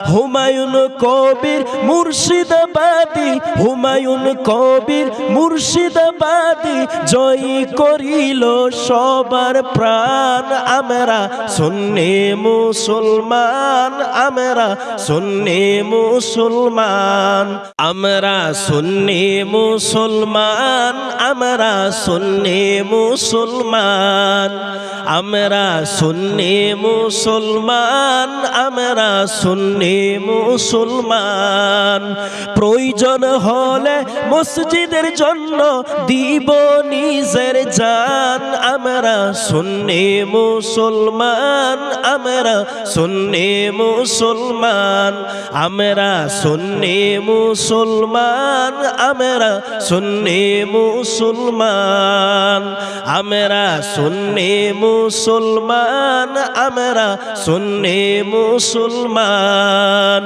হুমায়ুন কবির মুর্শিদাবাদী, হুমায়ুন কবির মুর্শিদাবাদী জয়ী করিল সবার প্রাণ। আমরা সুন্নি মুসলমান, আমরা সুন্নি মুসলমান, আমরা সুন্নি মুসলমান, আমরা সুন্নি মুসলমান, আমরা সুন্নি মুসলমান, আমরা সুন্নি মুসলমান। প্রয়োজন হলে মসজিদের জন্য দিব নিজের জান। আমরা সুন্নি মুসলমান, আমরা সুন্নি মুসলমান, আমরা সুন্নি মুসলমান, আমরা সুন্নি মুসলমান, আমরা সুন্নি মুসলমান, আমরা সুন্নি মুসলমান।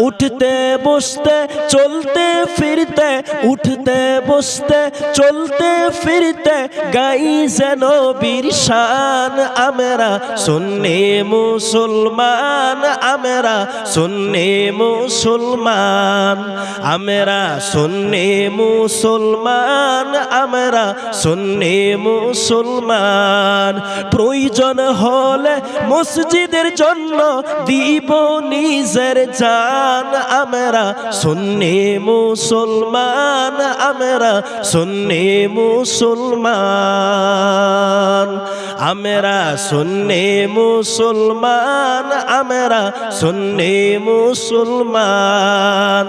উঠতে বসতে চলতে ফিরতে, উঠতে বসতে চলতে ফিরতে গাই যেন বীর শান। আমরা সুন্নি মুসলমান, আমরা সুন্নি মুসলমান, আমরা সুন্নি মুসলমান, আমরা সুন্নি মুসলমান। প্রয়োজন হলে মসজিদের জন্য দিব নিজের জান। আমরা সুন্নি মুসলমান, আমরা সুন্নি মুসলমান, আমরা সুন্নি মুসলমান, আমরা সুন্নি মুসলমান।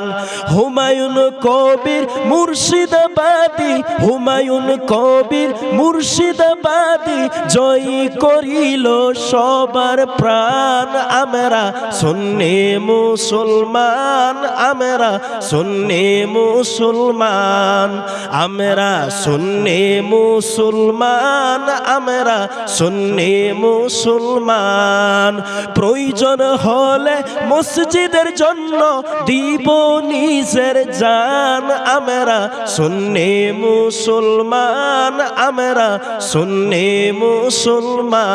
হুমায়ুন কবির মুর্শিদাবাদী, হুমায়ুন কবির মুর্শিদাবাদী জয়ী করিল সবার প্রাণ। আমরা সুন্নি মুসলমান, আমরা সুন্নি মুসলমান, আমরা সুন্নি মুসলমান, আমরা সুন্নি মুসলমান। প্রয়োজন হলে মসজিদের জন্য দিব নিজের জান। আমরা সুন্নি মুসলমান, আমরা সুন্নি মুসলমান।